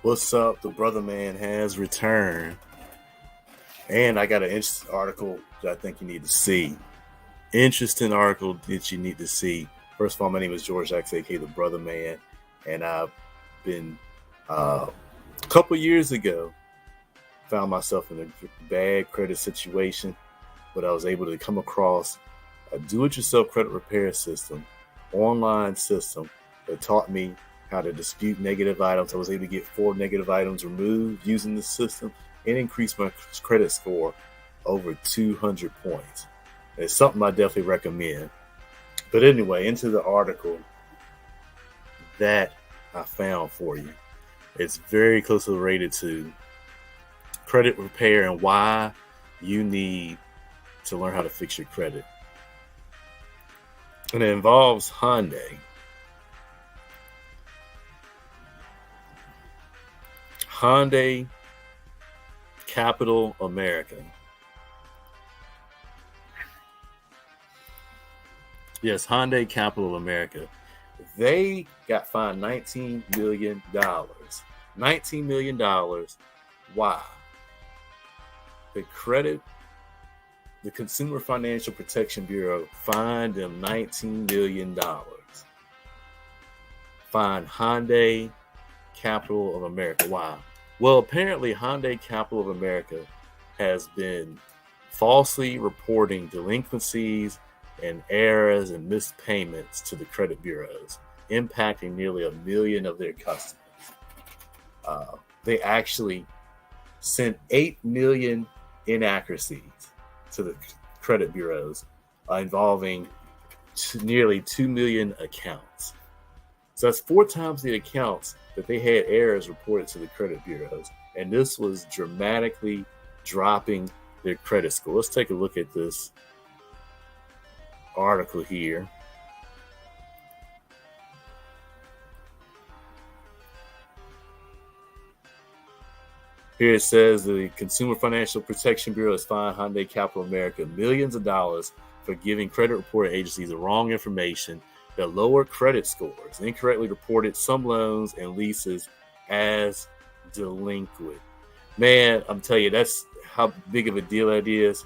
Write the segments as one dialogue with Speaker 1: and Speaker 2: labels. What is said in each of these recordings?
Speaker 1: What's up? The brother man has returned. And I got an interesting article that I think you need to see. Interesting article that you need to see. First of all, my name is George X, aka the brother man. And I've been, a couple years ago, found myself in a bad credit situation, but I was able to come across a do-it-yourself credit repair system, online system that taught me how to dispute negative items. I was able to get 4 negative items removed using the system and increase my credit score over 200 points. It's something I definitely recommend. But anyway, into the article that I found for you. It's very closely related to credit repair and why you need to learn how to fix your credit. And it involves Hyundai. Hyundai Capital America. Yes, Hyundai Capital America. They got fined $19 million. $19 million. Why? The Consumer Financial Protection Bureau fined them $19 million. Fined Hyundai Capital of America. Why? Well, apparently Hyundai Capital of America has been falsely reporting delinquencies and errors and missed payments to the credit bureaus, impacting nearly 1 million of their customers. They actually sent 8 million inaccuracies to the credit bureaus, involving nearly 2 million accounts. So that's 4 times the accounts that they had errors reported to the credit bureaus. And this was dramatically dropping their credit score. Let's take a look at this article here. Here it says the Consumer Financial Protection Bureau has fined Hyundai Capital America millions of dollars for giving credit reporting agencies the wrong information that lowered credit scores, incorrectly reported some loans and leases as delinquent. Man, I'm telling you, that's how big of a deal that is.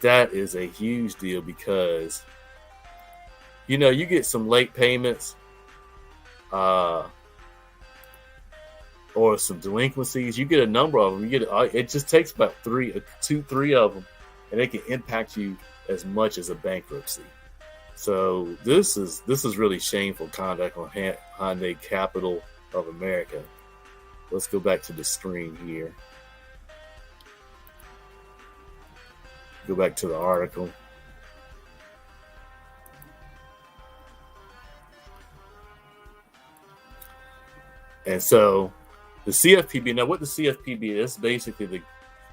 Speaker 1: That is a huge deal because, you get some late payments or some delinquencies. You get a number of them. It just takes about 3 of them, and they can impact you as much as a bankruptcy. So this is really shameful conduct on Hyundai Capital of America. Let's go back to the screen here. Go back to the article. And so the CFPB, now what the CFPB is, basically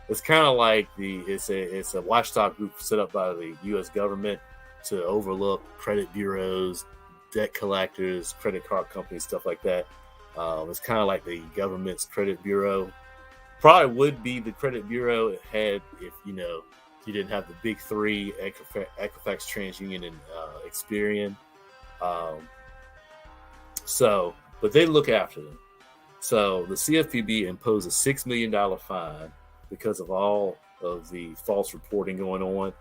Speaker 1: it's kind of like it's a watchdog group set up by the U.S. government to overlook credit bureaus, debt collectors, credit card companies, stuff like that. It's kind of like the government's credit bureau. Probably would be the credit bureau if you didn't have the big 3, Equifax, TransUnion, and Experian. But they look after them. So the CFPB imposed a $6 million fine because of all of the false reporting going on.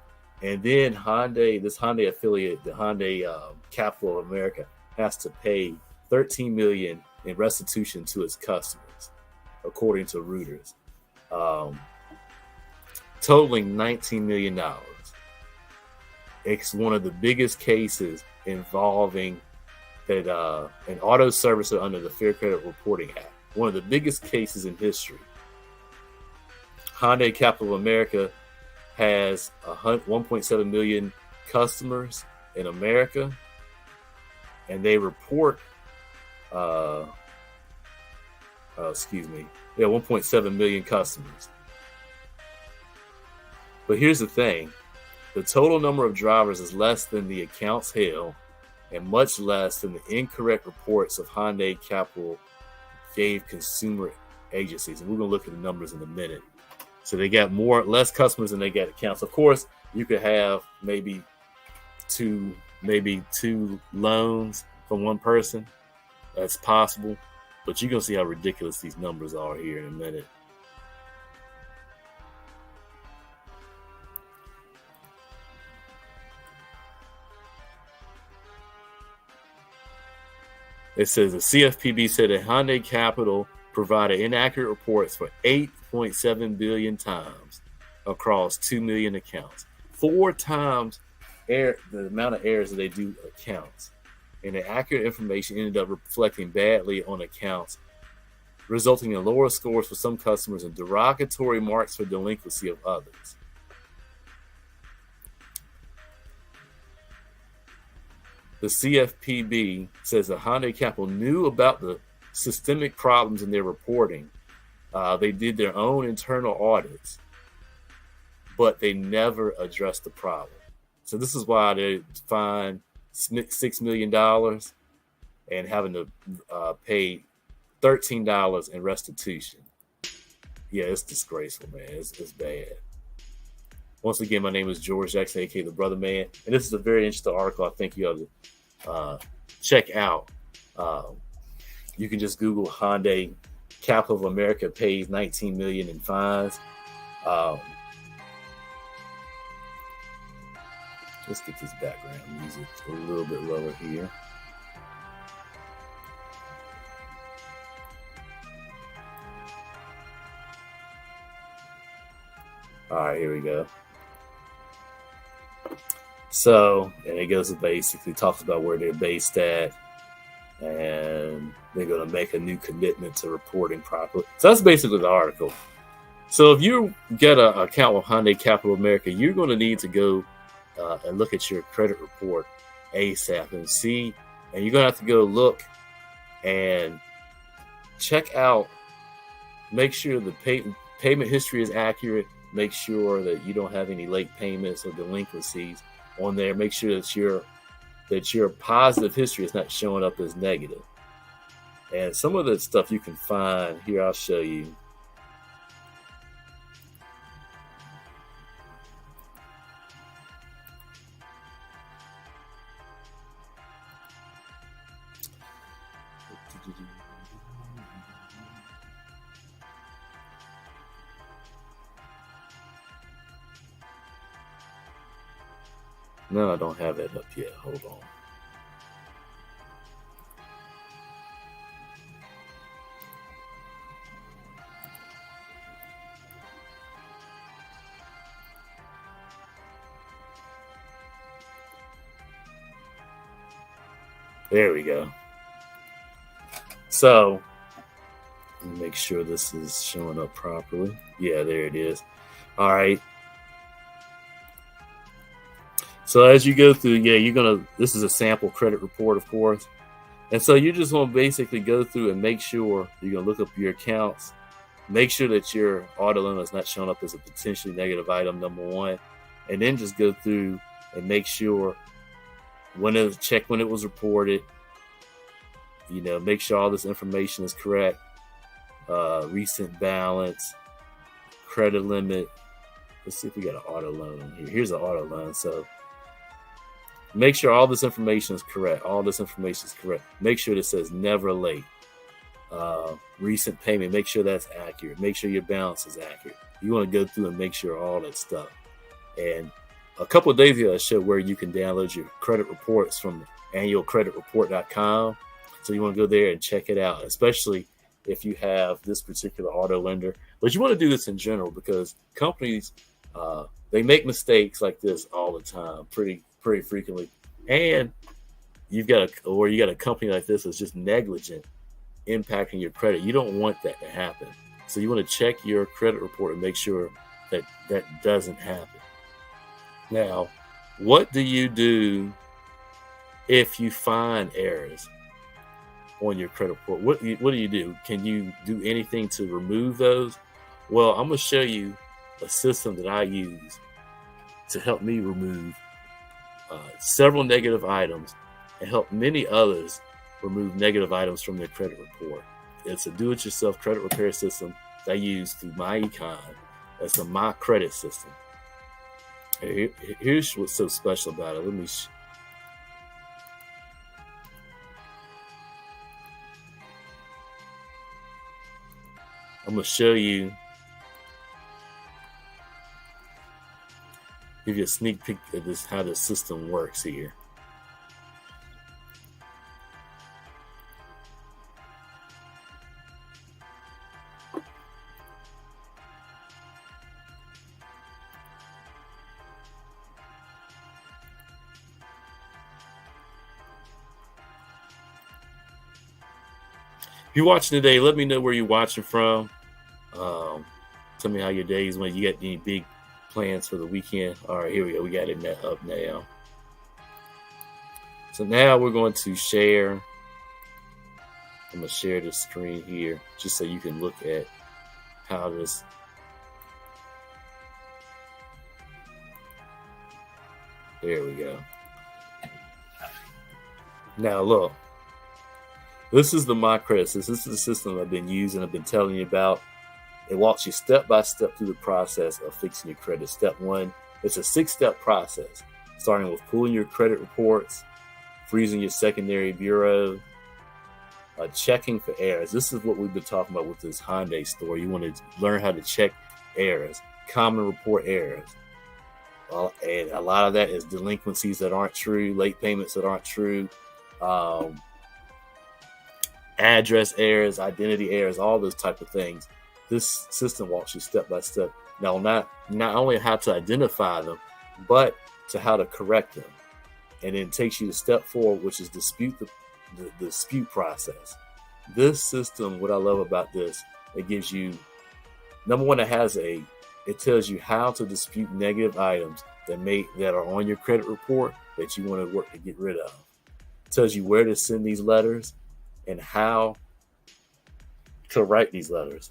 Speaker 1: And then this Hyundai affiliate, the Hyundai Capital of America, has to pay $13 million in restitution to its customers, according to Reuters, totaling $19 million. It's one of the biggest cases involving that an auto servicer under the Fair Credit Reporting Act. One of the biggest cases in history. Hyundai Capital America has 1.7 million customers in America, and they report 1.7 million customers. But here's the thing. The total number of drivers is less than the accounts held and much less than the incorrect reports of Hyundai Capital gave consumer agencies. And we're going to look at the numbers in a minute. So they got less customers than they got accounts. Of course, you could have maybe two loans from one person, That's possible, but you're going to see how ridiculous these numbers are here in a minute. It says the CFPB said that Hyundai Capital provided inaccurate reports for 8.7 billion times across 2 million accounts. 4 times the amount of errors that they do accounts. And the accurate information ended up reflecting badly on accounts, resulting in lower scores for some customers and derogatory marks for delinquency of others. The CFPB says that Hyundai Capital knew about the systemic problems in their reporting. They did their own internal audits, but they never addressed the problem. So this is why they fined $6 million and having to pay $13 in restitution. Yeah, it's disgraceful, man. It's bad. Once again, my name is George Jackson, aka the Brother Man, and this is a very interesting article I think you ought to check out. You can just Google Hyundai Capital America pays $19 million in fines. Let's get this background music a little bit lower here. All right, here we go. So, and it goes to basically talks about where they're based at, and they're going to make a new commitment to reporting properly. So that's basically the article. So if you get an account with Hyundai Capital America, you're going to need to go and look at your credit report ASAP and see, and you're going to have to go look and check out, make sure the payment history is accurate, make sure that you don't have any late payments or delinquencies on there. Make sure that your positive history is not showing up as negative. And some of the stuff you can find here, I'll show you. No, I don't have it up yet. Hold on. There we go. So, let me make sure this is showing up properly. Yeah, there it is. All right. So as you go through, this is a sample credit report, of course. And so you just want to basically go through and make sure you're going to look up your accounts, make sure that your auto loan is not showing up as a potentially negative item, number one, and then just go through and make sure when it was reported, make sure all this information is correct, recent balance, credit limit. Let's see if we got an auto loan here. Here's an auto loan. So make sure all this information is correct. Make sure it says never late. Recent payment, make sure that's accurate. Make sure your balance is accurate. You want to go through and make sure all that stuff. And a couple of days ago, I showed where you can download your credit reports from annualcreditreport.com. So you want to go there and check it out, especially if you have this particular auto lender. But you want to do this in general because companies, they make mistakes like this all the time, pretty frequently. And you got a company like this that's just negligent, impacting your credit. You don't want that to happen. So you want to check your credit report and make sure that doesn't happen. Now, what do you do if you find errors on your credit report? What do you do? Can you do anything to remove those? Well, I'm going to show you a system that I use to help me remove several negative items and help many others remove negative items from their credit report. It's a do-it-yourself credit repair system that I use through my econ. It's a My Credit system. Here's what's so special about it. I'm going to show you, give you a sneak peek of this, how the system works here. If you're watching today, let me know where you're watching from. Tell me how your days went. You got any big plans for the weekend? All right, here we go. We got it up now. So now we're going to share. I'm going to share the screen here just so you can look at how this. There we go. Now look. This is the My Credit System. This is the system I've been using. I've been telling you about. It walks you step by step through the process of fixing your credit. Step one, it's a 6-step process, starting with pulling your credit reports, freezing your secondary bureau, checking for errors. This is what we've been talking about with this Hyundai store. You want to learn how to check errors, common report errors. And a lot of that is delinquencies that aren't true, late payments that aren't true, address errors, identity errors, all those type of things. This system walks you step by step. Now, not only how to identify them, but to how to correct them. And then it takes you to step 4, which is dispute the dispute process. This system, what I love about this, it gives you, number one, it tells you how to dispute negative items that are on your credit report that you want to work to get rid of. It tells you where to send these letters and how to write these letters.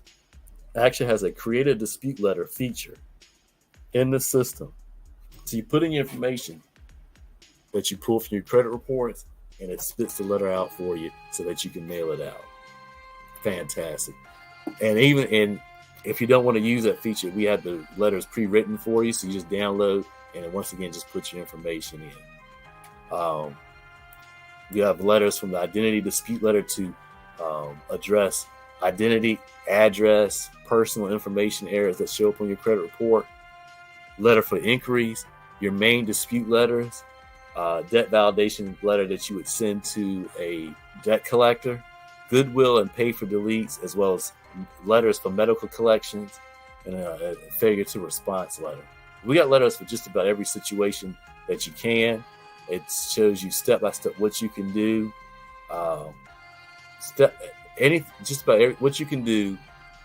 Speaker 1: It actually has a create a dispute letter feature in the system. So you put in your information that you pull from your credit reports, and it spits the letter out for you so that you can mail it out. Fantastic. And if you don't want to use that feature, we have the letters pre-written for you, so you just download and once again just put your information in. You have letters from the identity dispute letter to address identity, address, personal information errors that show up on your credit report, letter for inquiries, your main dispute letters, debt validation letter that you would send to a debt collector, goodwill and pay for deletes, as well as letters for medical collections, and a failure to response letter. We got letters for just about every situation that you can. It shows you step by step what you can do, what you can do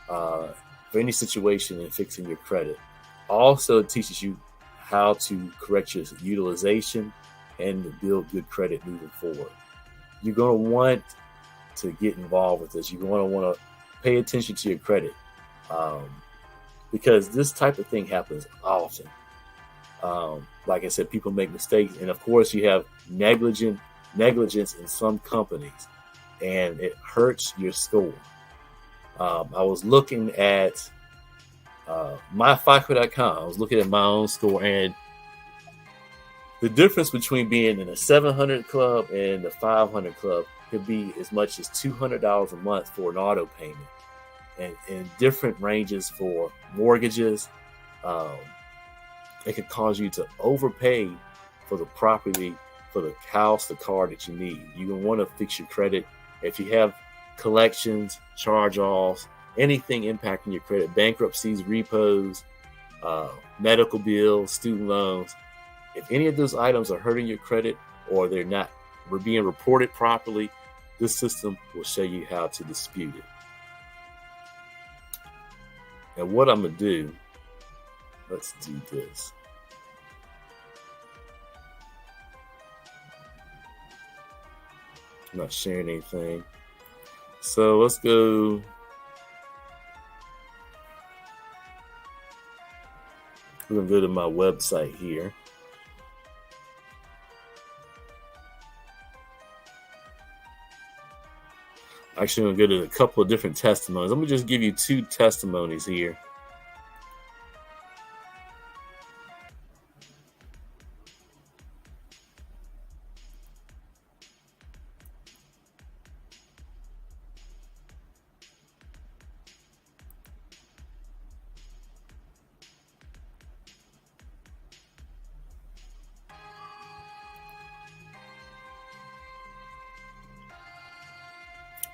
Speaker 1: for any situation in fixing your credit. Also, it teaches you how to correct your utilization and build good credit moving forward. You're going to want to get involved with this. You're going to want to pay attention to your credit because this type of thing happens often. Like I said, people make mistakes, and of course, you have negligence in some companies, and it hurts your score. I was looking at myfico.com. I was looking at my own score, and the difference between being in a 700 club and the 500 club could be as much as $200 a month for an auto payment, and in different ranges for mortgages. It could cause you to overpay for the property, for the house, the car that you need. You're going to want to fix your credit. If you have collections, charge-offs, anything impacting your credit, bankruptcies, repos, medical bills, student loans, if any of those items are hurting your credit or they're being reported properly, this system will show you how to dispute it. And what I'm going to do, let's do this. I'm not sharing anything. So let's go. We're going to go to my website here. Actually, I'm going to go to a couple of different testimonies. I'm going to just give you 2 testimonies here.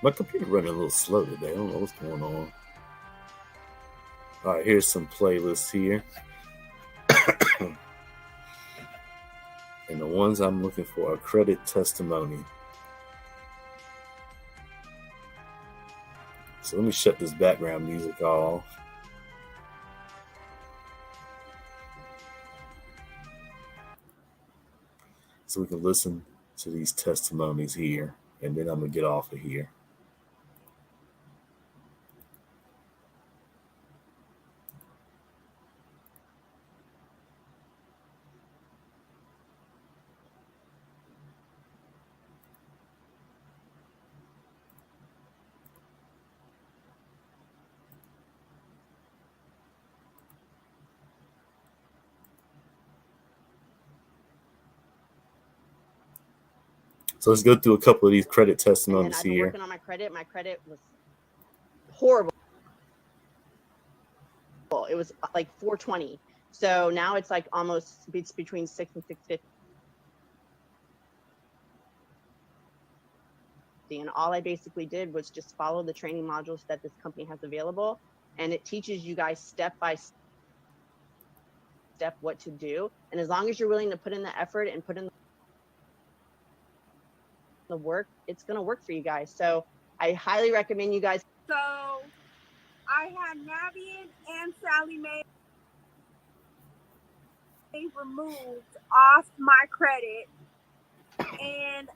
Speaker 1: My computer running a little slow today. I don't know what's going on. All right, here's some playlists here. And the ones I'm looking for are credit testimony. So let me shut this background music off. So we can listen to these testimonies here. And then I'm going to get off of here. So let's go through a couple of these credit testimonies
Speaker 2: and then I've been
Speaker 1: here.
Speaker 2: working on my credit. My credit was horrible. It was like 420. So now it's like almost between 6 and 650. And all I basically did was just follow the training modules that this company has available. And it teaches you guys step by step what to do. And as long as you're willing to put in the effort and put in the work, it's going to work for you guys. So I highly recommend you guys.
Speaker 3: So I had Navian and Sally Mae removed off my credit, and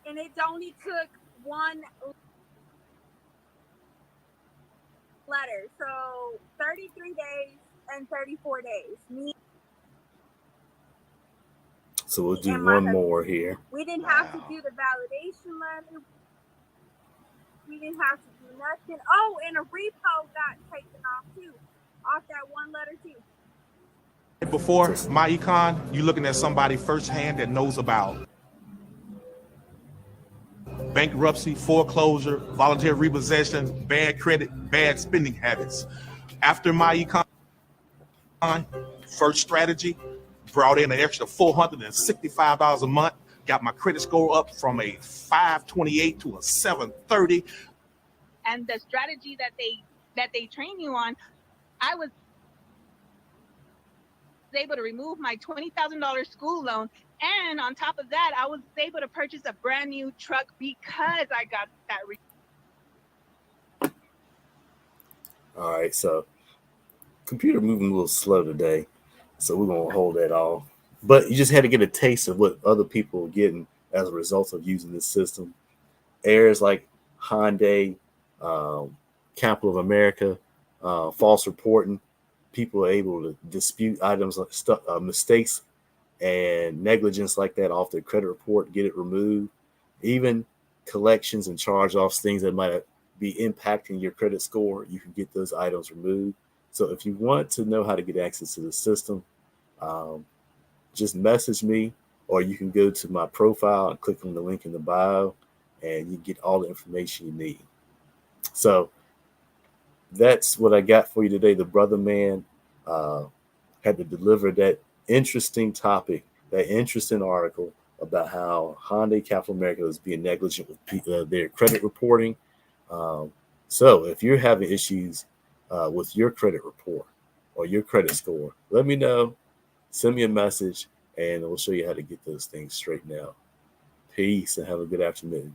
Speaker 3: it only took one letter, so 33 days and 34 days.
Speaker 1: So we'll do one more here.
Speaker 3: We didn't have to do the validation letter. We didn't have to do nothing. Oh, and a repo got taken off too, off that one letter too.
Speaker 4: Before MyEcon, you're looking at somebody firsthand that knows about bankruptcy, foreclosure, voluntary repossession, bad credit, bad spending habits. After MyEcon, first strategy, brought in an extra $465 a month, got my credit score up from a 528 to a 730.
Speaker 5: And the strategy that they train you on, I was able to remove my $20,000 school loan, and on top of that, I was able to purchase a brand new truck because I got that.
Speaker 1: All right, so computer moving a little slow today, so we're gonna hold that off. But you just had to get a taste of what other people are getting as a result of using this system. Errors like Hyundai, Capital America, false reporting. People are able to dispute items like mistakes and negligence like that off their credit report, get it removed. Even collections and charge-offs, things that might be impacting your credit score, you can get those items removed. So if you want to know how to get access to the system, just message me, or you can go to my profile and click on the link in the bio, and you get all the information you need. So that's what I got for you today. The brother man had to deliver that interesting topic, that interesting article about how Hyundai Capital America is being negligent with their credit reporting. So if you're having issues with your credit report or your credit score, let me know. Send me a message, and we'll show you how to get those things straightened out. Peace, and have a good afternoon.